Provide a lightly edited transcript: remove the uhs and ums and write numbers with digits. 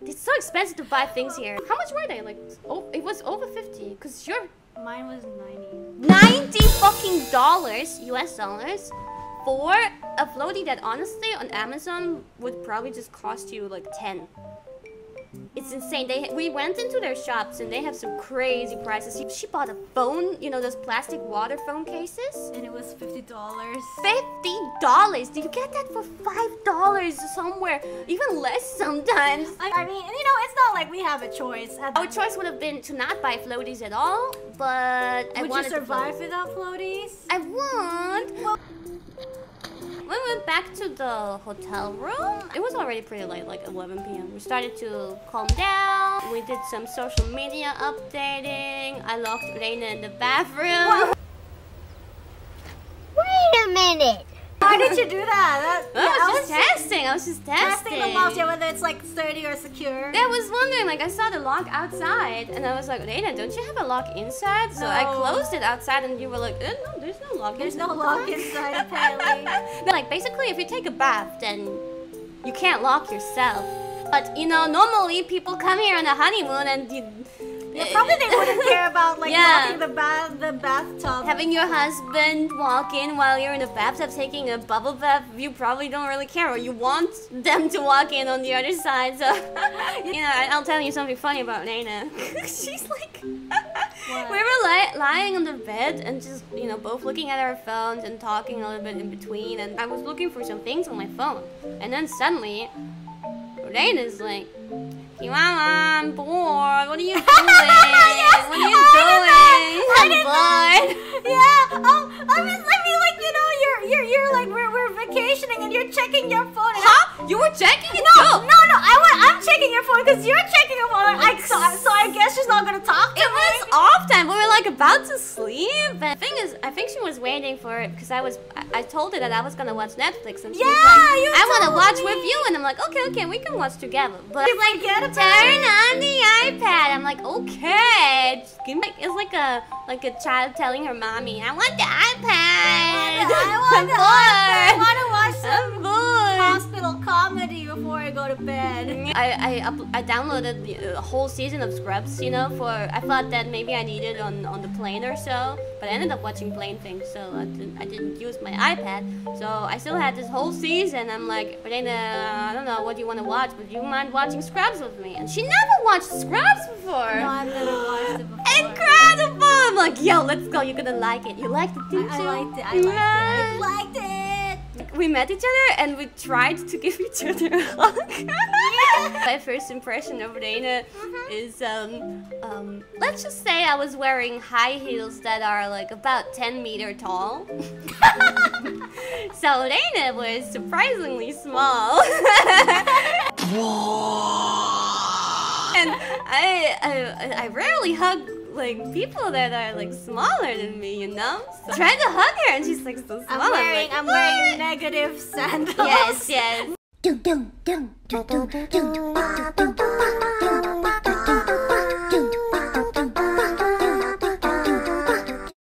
It's so expensive to buy things here. How much were they? Like, oh, it was over 50. Cause mine was 90. 90 fucking dollars, US dollars, for a floaty that honestly on Amazon would probably just cost you like 10. It's insane. We went into their shops and they have some crazy prices. She bought a phone, you know, those plastic water phone cases, and it was $50. $50? Did you get that for $5 somewhere? Even less sometimes. I mean, you know, it's not like we have a choice. Our choice would have been to not buy floaties at all, but I wanted to. Would you survive without floaties? I would. Well, when we went back to the hotel room, it was already pretty late, like 11 p.m. We started to calm down. We did some social media updating. I locked Reine in the bathroom. Wait a minute. Why did you do that? I was just testing. Testing the locks, yeah, whether it's like sturdy or secure. I was wondering, like, I saw the lock outside, and I was like, Reine, don't you have a lock inside? So I closed it outside, and you were like, no, there's no lock. There's no lock inside, apparently. Like, basically, if you take a bath, then you can't lock yourself. But you know, normally people come here on a honeymoon, and yeah, probably they wouldn't care about like locking the bathtub. Having your husband walk in while you're in the bathtub taking a bubble bath, you probably don't really care, or you want them to walk in on the other side. So, you know, I'll tell you something funny about Reine. She's like, we were lying on the bed and just, you know, both looking at our phones and talking a little bit in between. And I was looking for some things on my phone, and then suddenly, Reine is like, Kiwawa, I'm bored. What are you doing? What are you doing? I'm bored. Yeah. I mean, like, you know, you're like we're vacationing and you're checking your phone. Huh? You were checking it? No. I'm checking your phone because you're checking your phone. So I guess she's not gonna talk to me. It was off time. We were like about to sleep. And the thing is, I think she was waiting for it because I told her that I was gonna watch Netflix, and she was like, I want to watch with you, and I'm like, okay, we can watch together. But she's like, turn on the iPad. I'm like, okay. It's like a child telling her mommy, I want the iPad. I want to watch some hospital comedy before I go to bed. I downloaded the whole season of Scrubs, you know, I thought that maybe I needed on the plane or so, but I ended up watching plane things, so I didn't use my iPad, so I still had this whole season. I'm like, Reine, I don't know what you want to watch, but do you mind watching Scrubs with me? And she never watched Scrubs before. No, I've never watched it before. Incredible! I'm like, yo, let's go, you're gonna like it. You liked it, didn't you? I liked it. We met each other and we tried to give each other a hug. My first impression of Reine is, let's just say I was wearing high heels that are like about 10 meters tall. So Reine was surprisingly small. And I rarely hug like people that are like smaller than me, you know? So I tried to hug her and she's like so small. I'm wearing negative sandals. Yes.